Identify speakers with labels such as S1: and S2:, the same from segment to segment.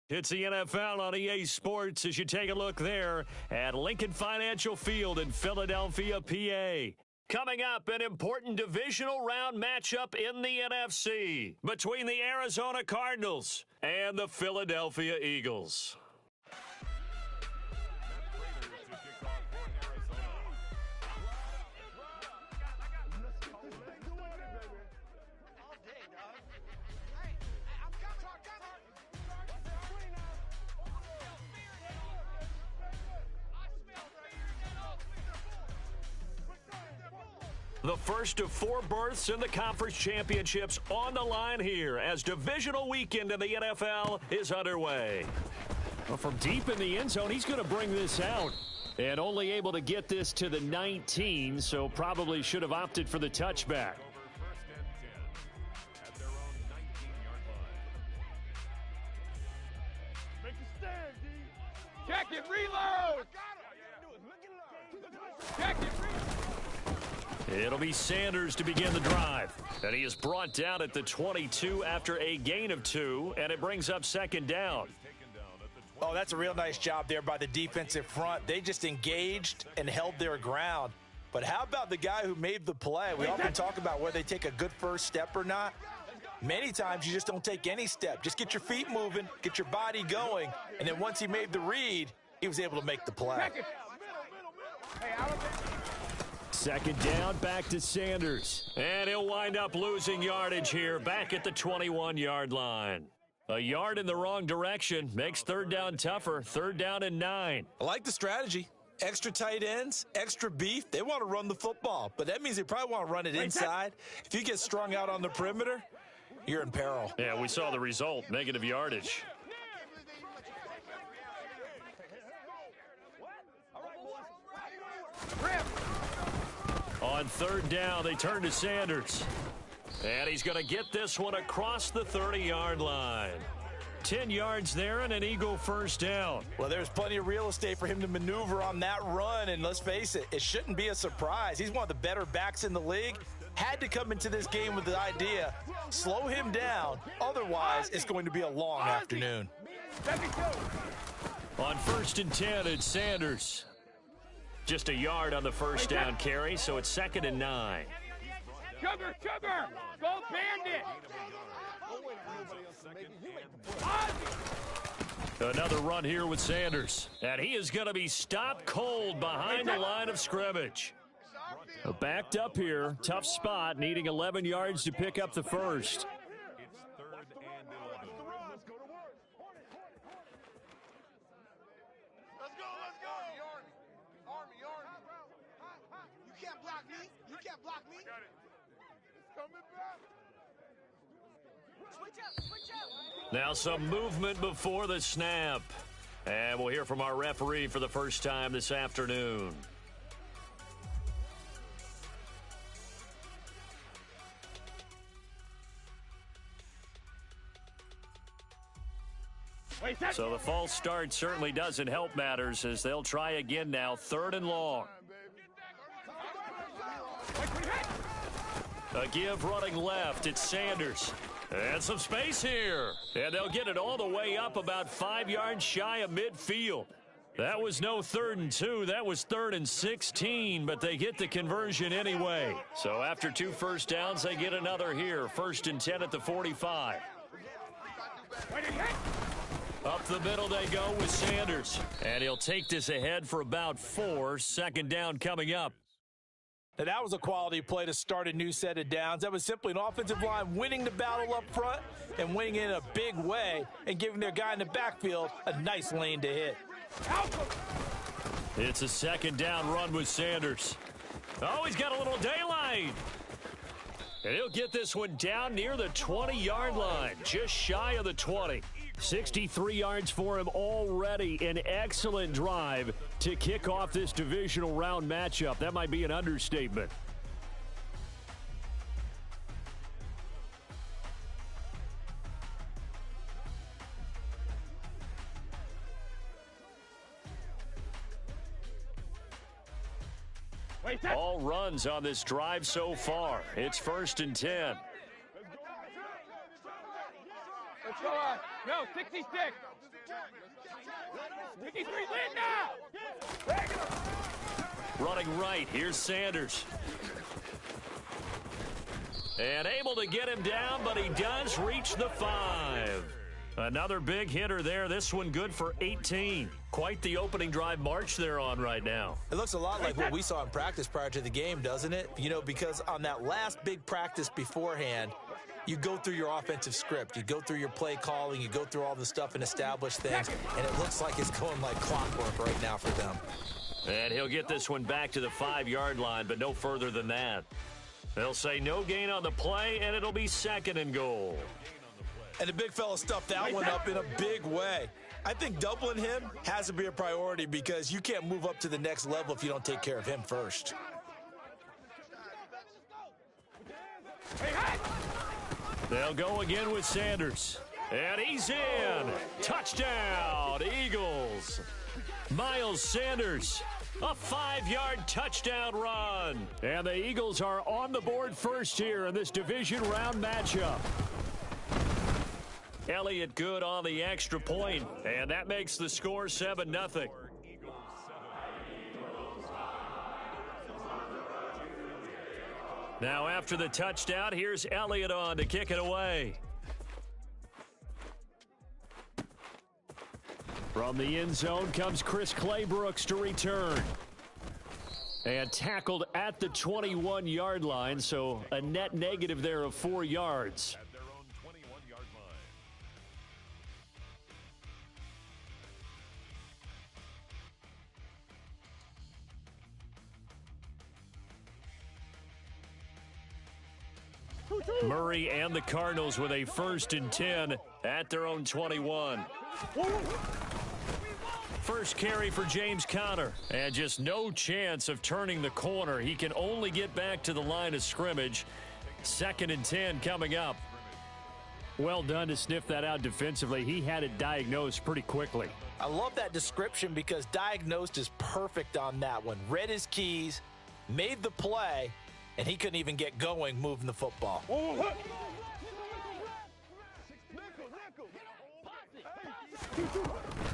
S1: It's the NFL on EA Sports as you take a look there at Lincoln Financial Field in Philadelphia, PA. Coming up, an important divisional round matchup in the NFC between the Arizona Cardinals and the Philadelphia Eagles. The first of 4 berths in the conference championships on the line here as divisional weekend in the NFL is underway. Well, from deep in the end zone, he's going to bring this out. And only able to get this to the 19, so probably should have opted for the touchback.
S2: Check it, reload! Check it, reload!
S1: It'll be Sanders to begin the drive. And he is brought down at the 22 after a gain of 2, and it brings up second down.
S3: Oh, that's a real nice job there by the defensive front. They just engaged and held their ground. But how about the guy who made the play? We often talk about whether they take a good first step or not. Many times you just don't take any step. Just get your feet moving, get your body going, and then once he made the read, he was able to make the play.
S1: Second down, back to Sanders. And he'll wind up losing yardage here, back at the 21-yard line. A yard in the wrong direction makes third down tougher. Third down and 9.
S3: I like the strategy. Extra tight ends, extra beef. They want to run the football, but that means they probably want to run it inside. If you get strung out on the perimeter, you're in peril.
S1: Yeah, we saw the result, negative yardage. On third down, they turn to Sanders. And he's going to get this one across the 30-yard line. 10 yards there and an Eagle first down.
S3: Well, there's plenty of real estate for him to maneuver on that run, and let's face it, it shouldn't be a surprise. He's one of the better backs in the league. Had to come into this game with the idea, slow him down, otherwise it's going to be a long afternoon.
S1: On first and 10, it's Sanders. Just a yard on the first down carry, so it's second and 9.
S2: Sugar! Go Bandit!
S1: Another run here with Sanders. And he is going to be stopped cold behind the line of scrimmage. Backed up here, tough spot, needing 11 yards to pick up the first. Now some movement before the snap. And we'll hear from our referee for the first time this afternoon. So the false start certainly doesn't help matters as they'll try again now, third and long. A give running left, it's Sanders. And some space here. And they'll get it all the way up about 5 yards shy of midfield. That was no 3rd and 2. That was 3rd and 16, but they get the conversion anyway. So after 2 first downs, they get another here. 1st and 10 at the 45. Up the middle they go with Sanders. And he'll take this ahead for about 4. Second down coming up.
S3: Now, that was a quality play to start a new set of downs. That was simply an offensive line winning the battle up front and winning in a big way and giving their guy in the backfield a nice lane to hit.
S1: It's a second down run with Sanders. Oh, he's got a little daylight. And he'll get this one down near the 20-yard line, just shy of the 20. 63 yards for him already. An excellent drive to kick off this divisional round matchup. That might be an understatement. All runs on this drive so far. It's 1st and 10.
S2: Let's go on. No, 66. 63, lead now.
S1: Running right, here's Sanders. And able to get him down, but he does reach the 5. Another big hitter there. This one good for 18. Quite the opening drive march they're on right now.
S3: It looks a lot like what we saw in practice prior to the game, doesn't it? You know, because on that last big practice beforehand, you go through your offensive script. You go through your play calling. You go through all the stuff and establish things. And it looks like it's going like clockwork right now for them.
S1: And he'll get this one back to the 5-yard line, but no further than that. They'll say no gain on the play, and it'll be 2nd and goal.
S3: And the big fella stuffed that one up in a big way. I think doubling him has to be a priority because you can't move up to the next level if you don't take care of him first.
S1: They'll go again with Sanders. And he's in. Touchdown, Eagles. Miles Sanders, a 5-yard touchdown run. And the Eagles are on the board first here in this division round matchup. Elliott good on the extra point, and that makes the score 7-0. Now after the touchdown, here's Elliott on to kick it away. From the end zone comes Chris Claybrooks to return. And tackled at the 21-yard line, so a net negative there of 4 yards. Murray and the Cardinals with a 1st and 10 at their own 21. First carry for James Conner, and just no chance of turning the corner. He can only get back to the line of scrimmage. 2nd and 10 coming up. Well done to sniff that out defensively. He had it diagnosed pretty quickly.
S3: I love that description because diagnosed is perfect on that one. Read his keys, made the play, and he couldn't even get going moving the football.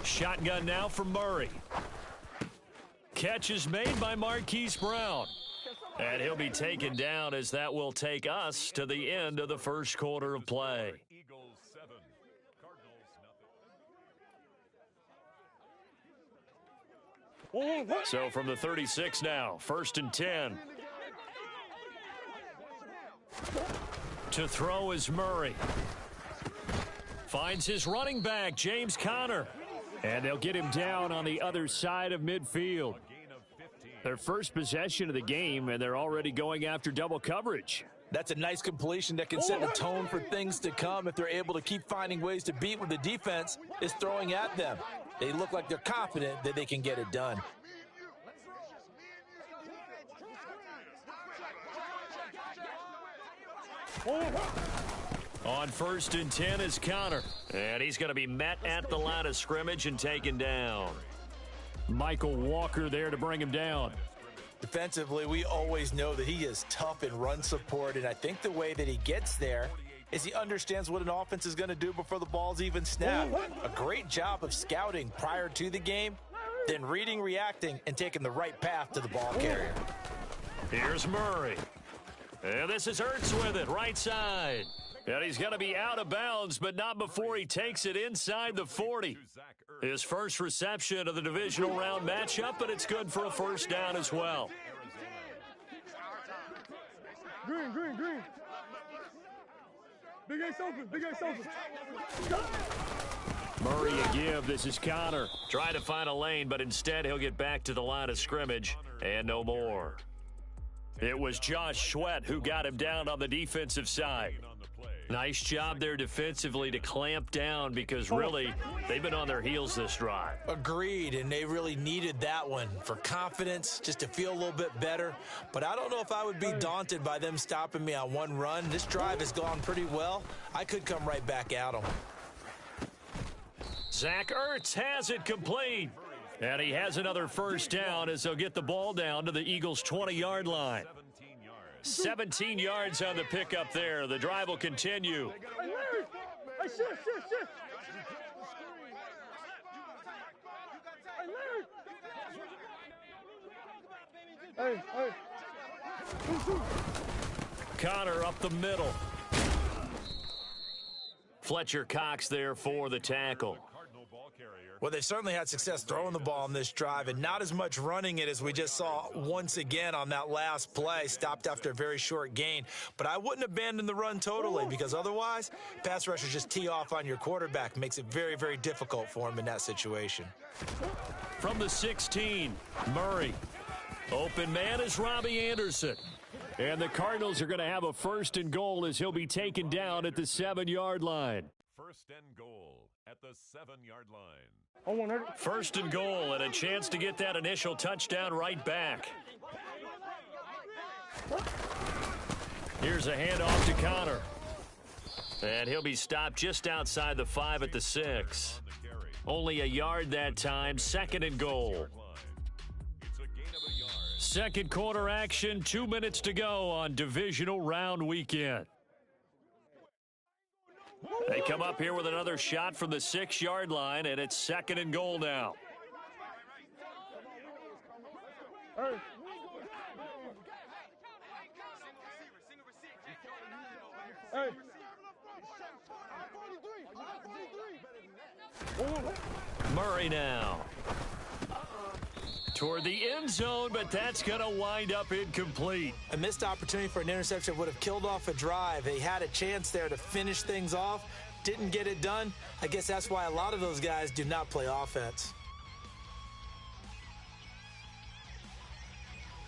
S1: Shotgun now for Murray. Catch is made by Marquise Brown. And he'll be taken down as that will take us to the end of the first quarter of play. So from the 36 now, 1st and 10. To throw is Murray. Finds his running back, James Conner. And they'll get him down on the other side of midfield. Their first possession of the game, and they're already going after double coverage.
S3: That's a nice completion that can set a tone for things to come if they're able to keep finding ways to beat what the defense is throwing at them. They look like they're confident that they can get it done.
S1: On 1st and 10 is Conner. And he's going to be met at the line of scrimmage and taken down. Michael Walker there to bring him down.
S3: Defensively, we always know that he is tough in run support, and I think the way that he gets there is he understands what an offense is going to do before the ball's even snapped. A great job of scouting prior to the game, then reading, reacting, and taking the right path to the ball carrier.
S1: Here's Murray. And this is Ertz with it, right side. And he's going to be out of bounds, but not before he takes it inside the 40. His first reception of the divisional round matchup, but it's good for a 1st down as well.
S2: Green. Big Ace open, Big Ace open.
S1: Murray a give, this is Conner. Trying to find a lane, but instead he'll get back to the line of scrimmage and no more. It was Josh Sweat who got him down on the defensive side. Nice job there defensively to clamp down because really they've been on their heels this drive.
S3: Agreed, and they really needed that one for confidence, just to feel a little bit better. But I don't know if I would be daunted by them stopping me on one run. This drive has gone pretty well. I could come right back at them.
S1: Zach Ertz has it complete. And he has another 1st down as they'll get the ball down to the Eagles' 20-yard line. 17 yards on the pickup there. The drive will continue.
S2: Hey, shift. Hey, Larry. Hey.
S1: Connor up the middle. Fletcher Cox there for the tackle.
S3: Well, they certainly had success throwing the ball on this drive and not as much running it as we just saw once again on that last play. Stopped after a very short gain. But I wouldn't abandon the run totally because otherwise, pass rushers just tee off on your quarterback. Makes it very, very difficult for him in that situation.
S1: From the 16, Murray. Open man is Robbie Anderson. And the Cardinals are going to have a 1st and goal as he'll be taken down at the 7-yard line.
S4: 1st and goal at the 7-yard line.
S1: 1st and goal and a chance to get that initial touchdown right back. Here's a handoff to Connor. And he'll be stopped just outside the 5 at the 6. Only a yard that time, 2nd and goal. Second quarter action, 2 minutes to go on divisional round weekend. They come up here with another shot from the 6-yard line, and it's 2nd and goal now.
S2: Hey. Hey.
S1: Murray now. Toward the end zone, but that's going to wind up incomplete.
S3: A missed opportunity for an interception would have killed off a drive. They had a chance there to finish things off. Didn't get it done. I guess that's why a lot of those guys do not play offense.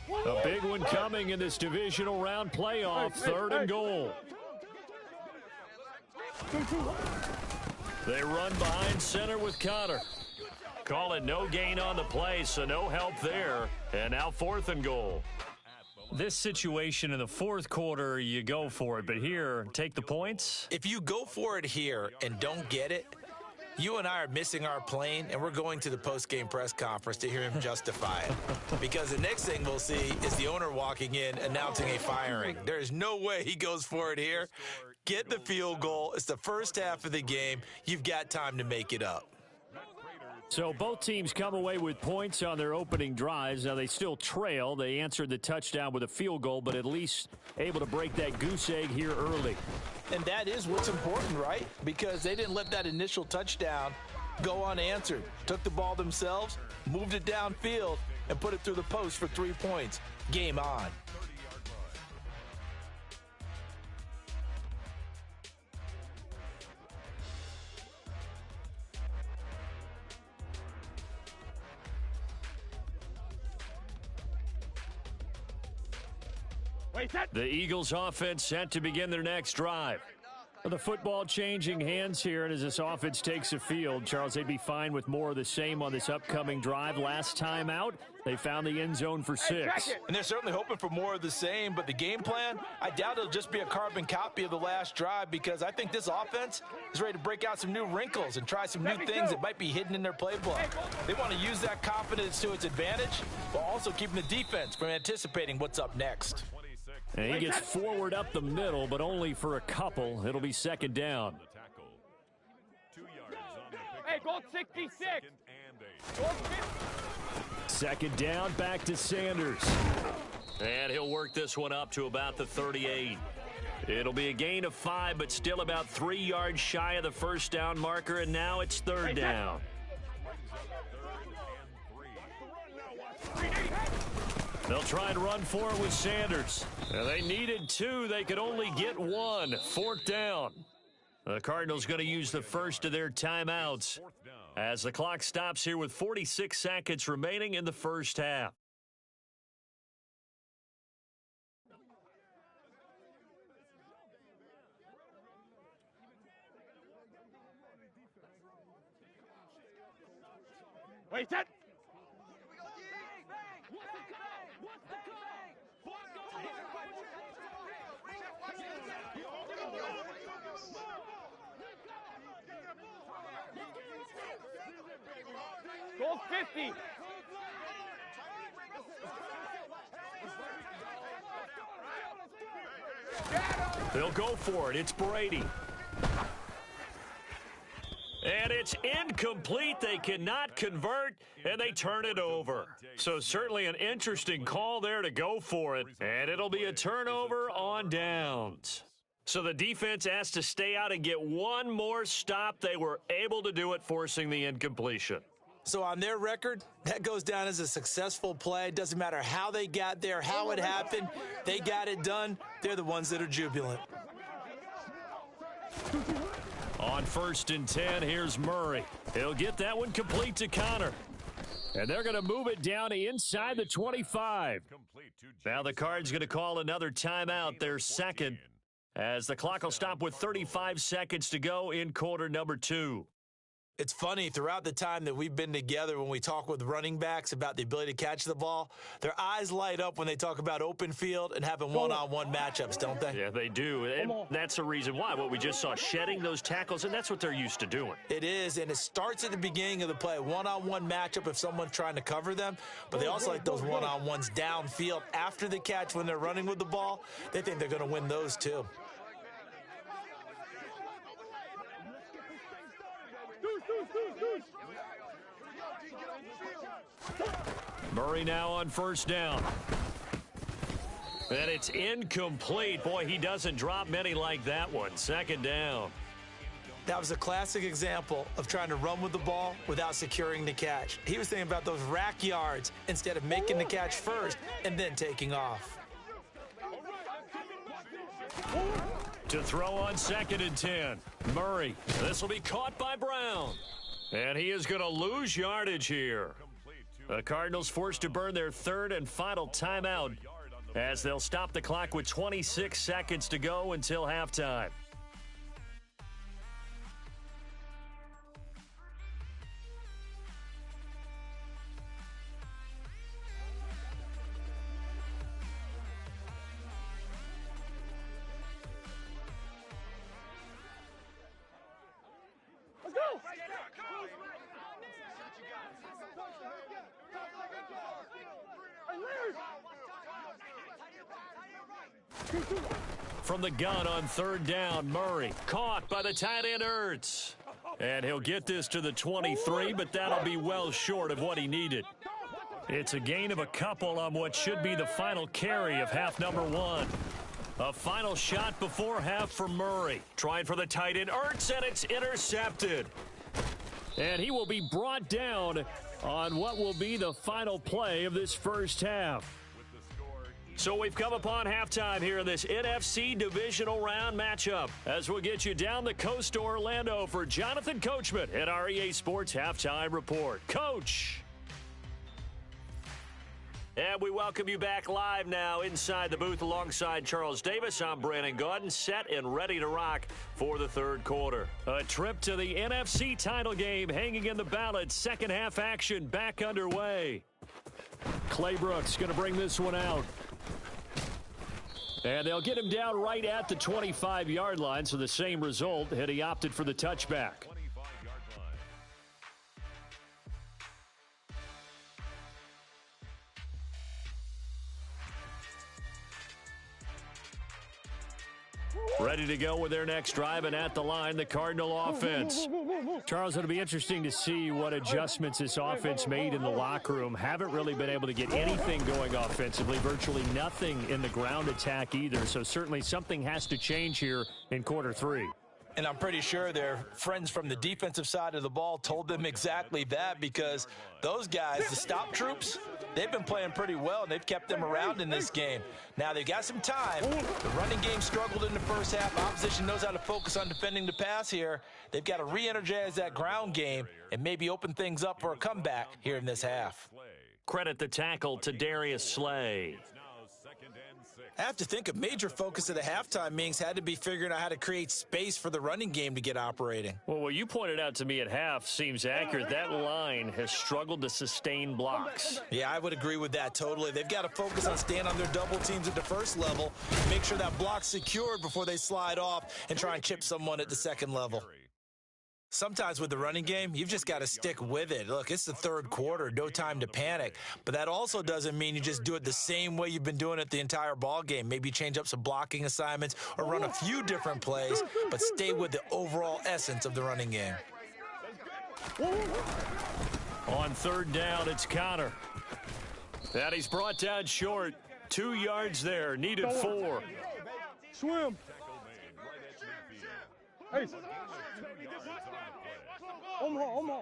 S1: A big one coming in this divisional round playoff, 3rd and goal. They run behind center with Connor. Call it no gain on the play, so no help there. And now 4th and goal. This situation in the 4th quarter, you go for it. But here, take the points.
S3: If you go for it here and don't get it, you and I are missing our plane, and we're going to the post-game press conference to hear him justify it. Because the next thing we'll see is the owner walking in announcing a firing. There is no way he goes for it here. Get the field goal. It's the first half of the game. You've got time to make it up.
S1: So both teams come away with points on their opening drives. Now they still trail. They answered the touchdown with a field goal, but at least able to break that goose egg here early.
S3: And that is what's important, right? Because they didn't let that initial touchdown go unanswered. Took the ball themselves, moved it downfield, and put it through the post for 3 points. Game on.
S1: The Eagles offense set to begin their next drive. The football changing hands here, and as this offense takes the field, Charles, they'd be fine with more of the same on this upcoming drive. Last time out, they found the end zone for 6.
S3: And they're certainly hoping for more of the same, but the game plan, I doubt it'll just be a carbon copy of the last drive because I think this offense is ready to break out some new wrinkles and try some new things that might be hidden in their playbook. They want to use that confidence to its advantage while also keeping the defense from anticipating what's up next.
S1: And he gets forward up the middle, but only for a couple. It'll be 2nd down.
S2: Hey, goal 66.
S1: 2nd down, back to Sanders. And he'll work this one up to about the 38. It'll be a gain of 5, but still about 3 yards shy of the 1st down marker, and now it's 3rd down. They'll try and run for it with Sanders. And they needed 2. They could only get 1. 4th down. The Cardinals going to use the first of their timeouts as the clock stops here with 46 seconds remaining in the first half.
S2: Wait, set. Goal 50.
S1: They'll go for it. It's Brady. And it's incomplete. They cannot convert, and they turn it over. So certainly an interesting call there to go for it, and it'll be a turnover on downs. So the defense asked to stay out and get one more stop. They were able to do it, forcing the incompletion.
S3: So on their record, that goes down as a successful play. It doesn't matter how they got there, how it happened. They got it done. They're the ones that are jubilant.
S1: On 1st and 10, here's Murray. He'll get that one complete to Connor. And they're going to move it down to inside the 25. Now the Cards going to call another timeout, their second, as the clock will stop with 35 seconds to go in quarter number 2.
S3: It's funny, throughout the time that we've been together, when we talk with running backs about the ability to catch the ball, their eyes light up when they talk about open field and having one-on-one matchups, don't they?
S1: Yeah, they do. And that's the reason why. What we just saw, shedding those tackles, and that's what they're used to doing.
S3: It is, and it starts at the beginning of the play. One-on-one matchup if someone's trying to cover them, but they also like those one-on-ones downfield after the catch when they're running with the ball. They think they're going to win those too.
S1: Murray now on 1st down. And it's incomplete. Boy, he doesn't drop many like that one. 2nd down.
S3: That was a classic example of trying to run with the ball without securing the catch. He was thinking about those rack yards instead of making the catch first and then taking off.
S1: To throw on 2nd and 10. Murray. This will be caught by Brown. And he is going to lose yardage here. The Cardinals forced to burn their 3rd and final timeout as they'll stop the clock with 26 seconds to go until halftime.
S2: Let's go!
S1: From the gun on 3rd down, Murray caught by the tight end Ertz. And he'll get this to the 23, but that'll be well short of what he needed. It's a gain of a couple on what should be the final carry of half number 1. A final shot before half for Murray. Trying for the tight end Ertz, and it's intercepted. And he will be brought down on what will be the final play of this first half. So we've come upon halftime here in this NFC divisional round matchup as we'll get you down the coast to Orlando for Jonathan Coachman at our EA Sports Halftime Report. Coach! And we welcome you back live now inside the booth alongside Charles Davis. I'm Brandon Gaudin, set and ready to rock for the 3rd quarter. A trip to the NFC title game hanging in the balance. Second half action back underway. Clay Brooks going to bring this one out. And they'll get him down right at the 25-yard line, so the same result had he opted for the touchback. Ready to go with their next drive, and at the line, the Cardinal offense. Charles, it'll be interesting to see what adjustments this offense made in the locker room. Haven't really been able to get anything going offensively, virtually nothing in the ground attack either, so certainly something has to change here in quarter 3.
S3: And I'm pretty sure their friends from the defensive side of the ball told them exactly that, because those guys, the stop troops, they've been playing pretty well, and they've kept them around in this game. Now, they've got some time. The running game struggled in the first half. Opposition knows how to focus on defending the pass here. They've got to re-energize that ground game and maybe open things up for a comeback here in this half.
S1: Credit the tackle to Darius Slay.
S3: I have to think a major focus of the halftime meetings had to be figuring out how to create space for the running game to get operating.
S1: Well, what you pointed out to me at half seems accurate. That line has struggled to sustain blocks.
S3: Yeah, I would agree with that totally. They've got to focus on staying on their double teams at the first level, make sure that block's secured before they slide off and try and chip someone at the second level. Sometimes with the running game, you've just got to stick with it. Look, it's the 3rd quarter, no time to panic. But that also doesn't mean you just do it the same way you've been doing it the entire ball game. Maybe change up some blocking assignments or run a few different plays, but stay with the overall essence of the running game.
S1: On third down, it's Connor. And he's brought down short. 2 yards there, needed 4.
S2: Swim. Hey. Omaha.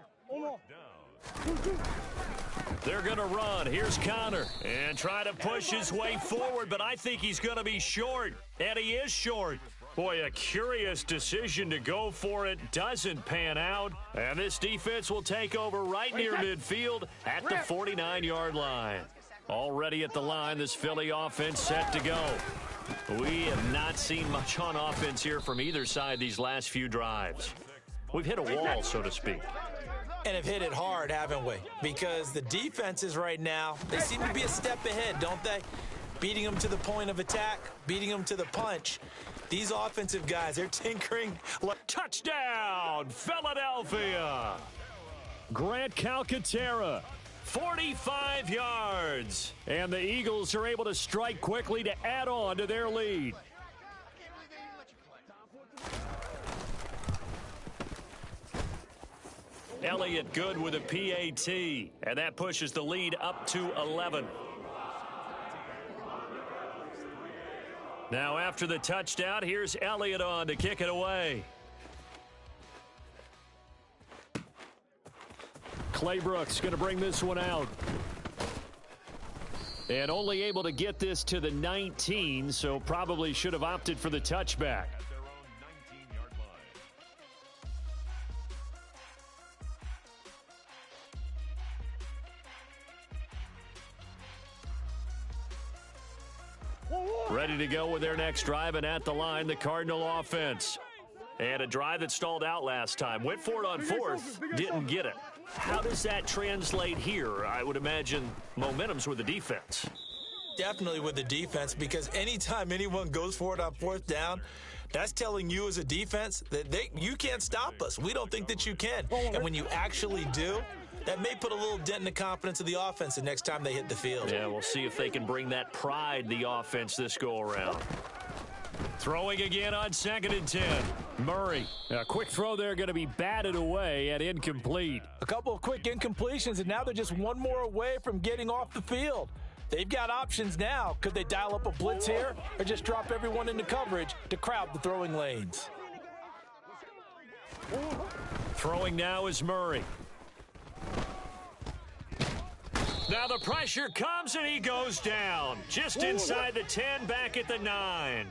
S1: They're going to run. Here's Connor. And try to push his way forward, but I think he's going to be short. And he is short. Boy, a curious decision to go for it. Doesn't pan out. And this defense will take over right near midfield at the 49-yard line. Already at the line, this Philly offense set to go. We have not seen much on offense here from either side these last few drives. We've hit a wall, so to speak.
S3: And have hit it hard, haven't we? Because the defenses right now, they seem to be a step ahead, don't they? Beating them to the point of attack, beating them to the punch. These offensive guys, they're tinkering.
S1: Touchdown, Philadelphia! Grant Calcaterra, 45 yards. And the Eagles are able to strike quickly to add on to their lead. Elliott good with a PAT, and that pushes the lead up to 11. Now after the touchdown, here's Elliott on to kick it away. Claybrooks going to bring this one out. And only able to get this to the 19, so probably should have opted for the touchback. Ready to go with their next drive, and at the line, the Cardinal offense. And a drive that stalled out last time. Went for it on fourth, didn't get it. How does that translate here? I would imagine momentum's with the defense.
S3: Definitely with the defense, because anytime anyone goes for it on fourth down, that's telling you as a defense that you can't stop us. We don't think that you can. And when you actually do, that may put a little dent in the confidence of the offense the next time they hit the field.
S1: Yeah, we'll see if they can bring that pride, the offense, this go-around. Throwing again on 2nd and 10. Murray. A quick throw there going to be batted away and incomplete.
S3: A couple of quick incompletions, and now they're just one more away from getting off the field. They've got options now. Could they dial up a blitz here or just drop everyone into coverage to crowd the throwing lanes?
S1: Throwing now is Murray. Now the pressure comes and he goes down. Just inside the 10, back at the 9.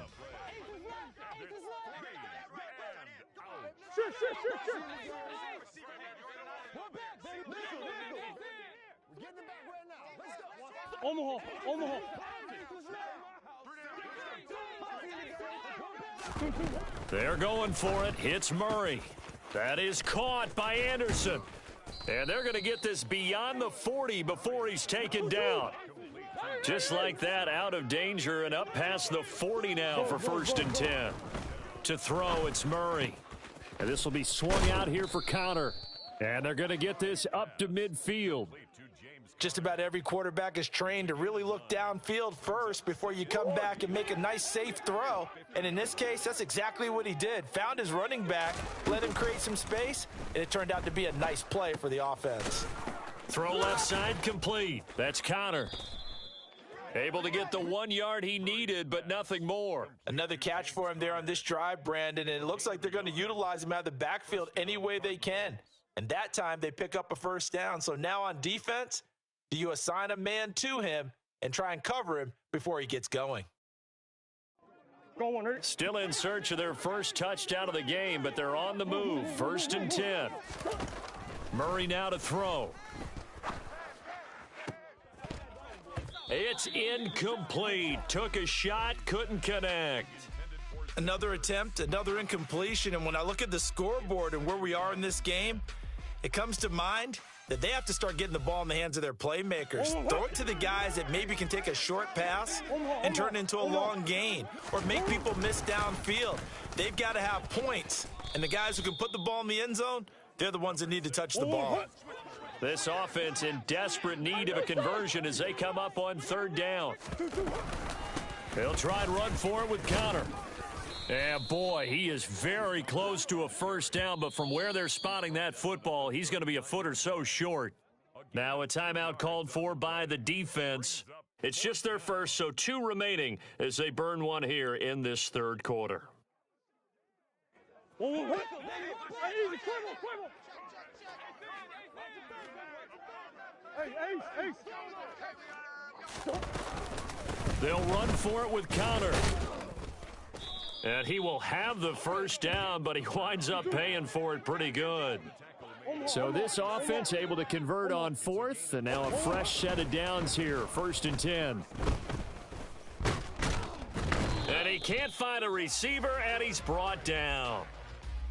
S2: Omaha.
S1: They're going for it. Hits Murray. That is caught by Anderson. And they're going to get this beyond the 40 before he's taken down. Just like that, out of danger and up past the 40 now for 1st and 10. To throw, it's Murray. And this will be swung out here for Connor. And they're going to get this up to midfield.
S3: Just about every quarterback is trained to really look downfield first before you come back and make a nice, safe throw. And in this case, that's exactly what he did. Found his running back, let him create some space, and it turned out to be a nice play for the offense.
S1: Throw left side complete. That's Connor. Able to get the 1 yard he needed, but nothing more.
S3: Another catch for him there on this drive, Brandon, and it looks like they're going to utilize him out of the backfield any way they can. And that time they pick up a 1st down. So now on defense, do you assign a man to him and try and cover him before he gets going?
S1: Still in search of their first touchdown of the game, but they're on the move. 1st and 10. Murray now to throw. It's incomplete. Took a shot, couldn't connect.
S3: Another attempt, another incompletion, and when I look at the scoreboard and where we are in this game, it comes to mind that they have to start getting the ball in the hands of their playmakers. Throw it to the guys that maybe can take a short pass and turn it into a long gain or make people miss downfield. They've got to have points, and the guys who can put the ball in the end zone, they're the ones that need to touch the ball.
S1: This offense in desperate need of a conversion as they come up on 3rd down. They'll try and run for it with Connor. And boy, he is very close to a first down, but from where they're spotting that football, he's going to be a foot or so short. Now a timeout called for by the defense. It's just their first, so 2 remaining as they burn one here in this third quarter. They'll run for it with Connor. And he will have the first down, but he winds up paying for it pretty good. So this offense able to convert on 4th, and now a fresh set of downs here, 1st and 10. And he can't find a receiver, and he's brought down.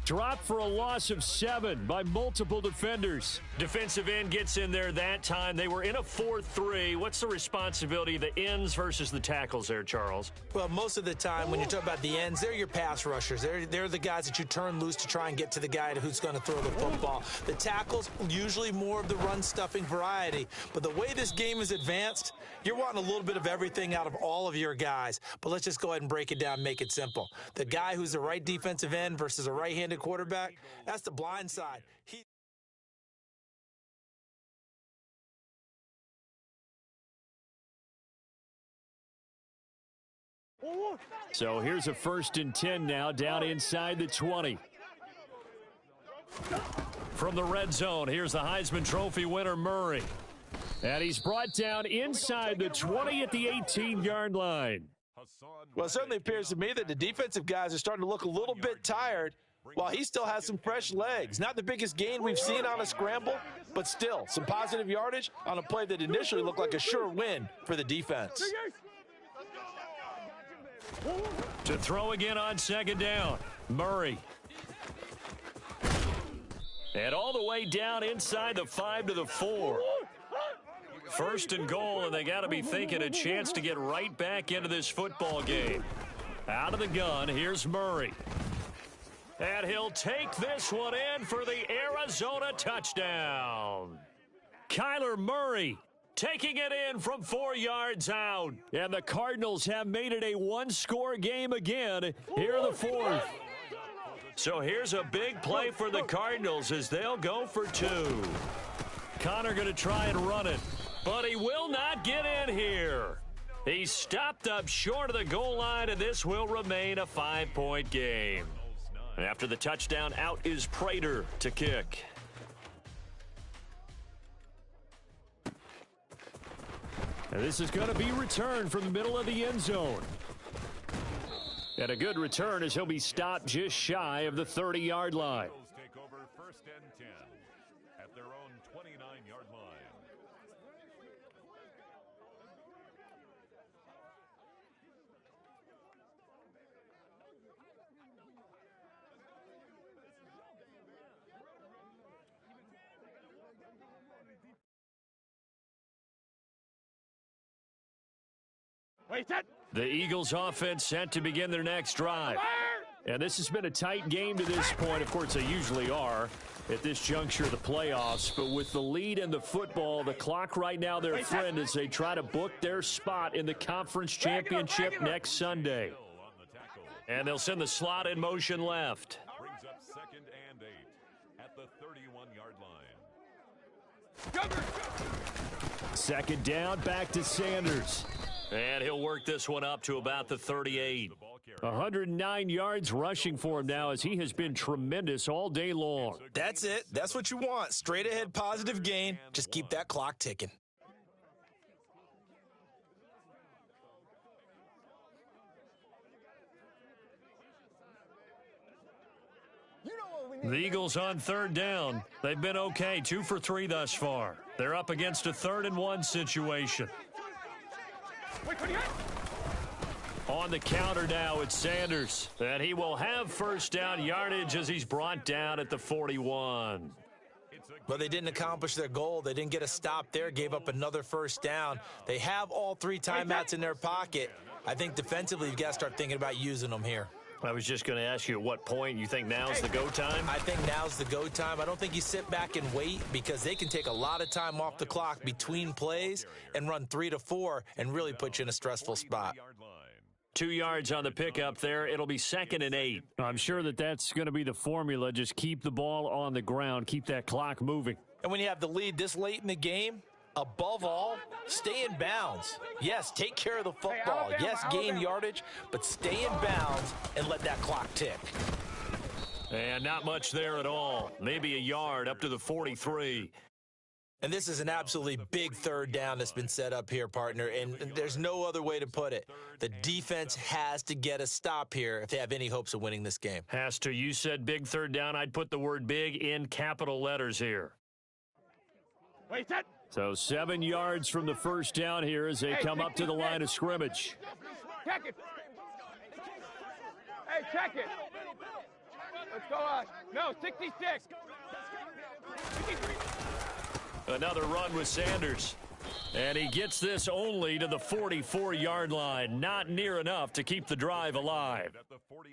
S1: Dropped for a loss of 7 by multiple defenders. Defensive end gets in there that time. They were in a 4-3. What's the responsibility of the ends versus the tackles there, Charles?
S3: Well, most of the time when you talk about the ends, they're your pass rushers. They're the guys that you turn loose to try and get to the guy who's going to throw the football. The tackles, usually more of the run-stuffing variety. But the way this game is advanced, you're wanting a little bit of everything out of all of your guys. But let's just go ahead and break it down, make it simple. The guy who's the right defensive end versus a right-handed quarterback, that's the blind side.
S1: So here's a 1st and 10 now, down inside the 20. From the red zone, here's the Heisman Trophy winner, Murray. And he's brought down inside the 20 at the 18-yard line.
S3: Well, it certainly appears to me that the defensive guys are starting to look a little bit tired, while he still has some fresh legs. Not the biggest gain we've seen on a scramble, but still some positive yardage on a play that initially looked like a sure win for the defense.
S1: To throw again on 2nd down, Murray. And all the way down inside the 5 to the 4. 1st and goal, and they got to be thinking a chance to get right back into this football game. Out of the gun, here's Murray. And he'll take this one in for the Arizona touchdown. Kyler Murray taking it in from 4 yards out. And the Cardinals have made it a 1-score game again here in the 4th. So here's a big play for the Cardinals as they'll go for 2. Connor going to try and run it, but he will not get in here. He's stopped up short of the goal line, and this will remain a 5-point game. After the touchdown, out is Prater to kick. And this is going to be returned from the middle of the end zone. And a good return as he'll be stopped just shy of the 30-yard line.
S4: Take over 1st and 10 at their own 29-yard line.
S1: The Eagles offense set to begin their next drive. And this has been a tight game to this point. Of course, they usually are at this juncture of the playoffs. But with the lead in the football, the clock right now their friend as they try to book their spot in the conference championship next Sunday. And they'll send the slot in motion left.
S4: Brings up 2nd and 8 at the 31-yard line.
S1: 2nd down, back to Sanders. And he'll work this one up to about the 38. 109 yards rushing for him now as he has been tremendous all day long.
S3: That's it. That's what you want. Straight ahead positive gain. Just keep that clock ticking.
S1: The Eagles on 3rd down. They've been okay, 2 for 3 thus far. They're up against a 3rd and 1 situation. On the counter now, it's Sanders. And he will have first down yardage as he's brought down at the 41.
S3: But they didn't accomplish their goal. They didn't get a stop there, gave up another first down. They have all 3 timeouts in their pocket. I think defensively you've got to start thinking about using them here.
S1: I was just going to ask you at what point you think now's the go time?
S3: I think now's the go time. I don't think you sit back and wait because they can take a lot of time off the clock between plays and run 3 to 4 and really put you in a stressful spot.
S1: 2 yards on the pickup there. It'll be 2nd and 8.
S5: I'm sure that's going to be the formula. Just keep the ball on the ground. Keep that clock moving.
S3: And when you have the lead this late in the game, above all, stay in bounds. Yes, take care of the football. Yes, gain yardage, but stay in bounds and let that clock tick.
S1: And not much there at all. Maybe a yard up to the 43.
S3: And this is an absolutely big third down that's been set up here, partner, and there's no other way to put it. The defense has to get a stop here if they have any hopes of winning this game.
S1: Has to. You said big third down. I'd put the word big in capital letters here.
S2: Wait, set.
S5: So 7 yards from the first down here as they come up to the line of scrimmage.
S2: Check it. Hey, check it. Let's go on. No, 66. 63.
S1: Another run with Sanders. And he gets this only to the 44-yard line. Not near enough to keep the drive alive.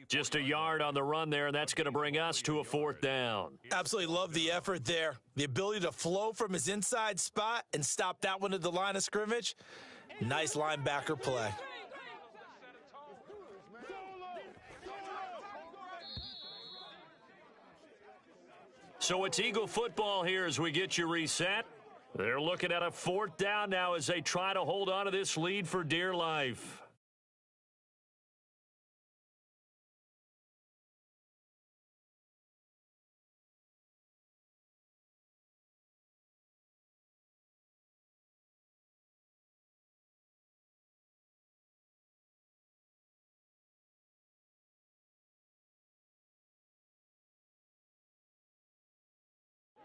S1: Just a yard on the run there, and that's going to bring us to a 4th down.
S3: Absolutely love the effort there. The ability to flow from his inside spot and stop that one at the line of scrimmage. Nice linebacker play.
S1: So it's Eagle football here as we get you reset. They're looking at a 4th down now as they try to hold on to this lead for dear life.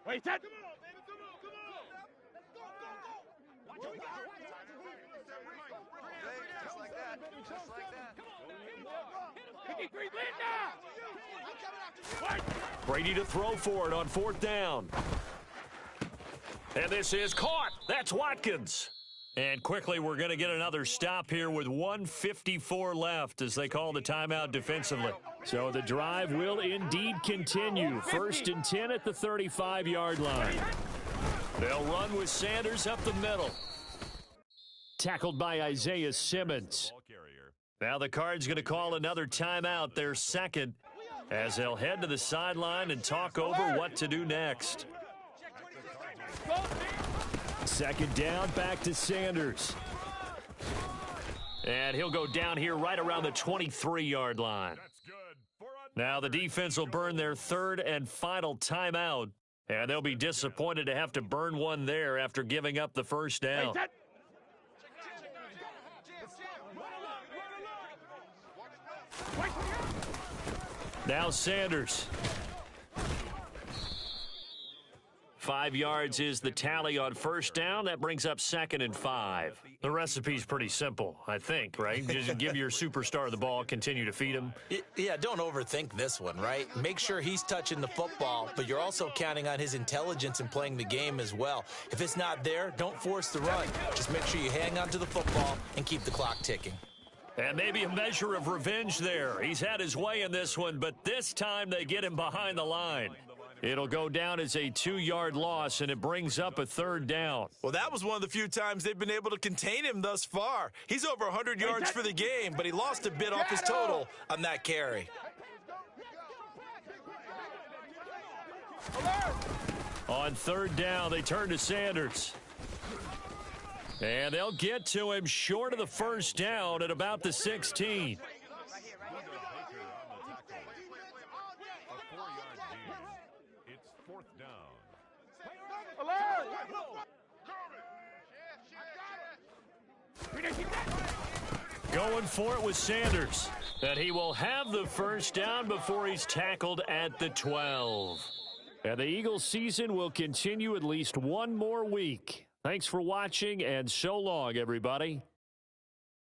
S2: Wait, set.
S6: Just like that. Just like that.
S2: 53, Linda!
S1: Brady to throw for it on 4th down. And this is caught. That's Watkins. And quickly, we're going to get another stop here with 1:54 left as they call the timeout defensively.
S5: So the drive will indeed continue. 1st and 10 at the 35-yard line.
S1: They'll run with Sanders up the middle.
S5: Tackled by Isaiah Simmons.
S1: Now the Cards going to call another timeout, their 2nd, as they'll head to the sideline and talk over what to do next.
S5: 2nd down, back to Sanders.
S1: And he'll go down here right around the 23-yard line. Now the defense will burn their 3rd and final timeout, and they'll be disappointed to have to burn one there after giving up the 1st down. Now Sanders. 5 yards is the tally on 1st down. That brings up 2nd and 5. The recipe's pretty simple, I think, right? Just give your superstar the ball, continue to feed him.
S3: Yeah, don't overthink this one, right? Make sure he's touching the football, but you're also counting on his intelligence in playing the game as well. If it's not there, don't force the run. Just make sure you hang on to the football and keep the clock ticking.
S1: And maybe a measure of revenge there. He's had his way in this one, but this time they get him behind the line. It'll go down as a 2-yard loss, and it brings up a 3rd down.
S3: Well, that was one of the few times they've been able to contain him thus far. He's over 100 yards for the game, but he lost a bit off his total on that carry.
S1: On 3rd down, they turn to Sanders. And they'll get to him short of the 1st down at about the 16. Going for it with Sanders. And he will have the 1st down before he's tackled at the 12.
S5: And the Eagles season will continue at least one more week. Thanks for watching, and so long, everybody.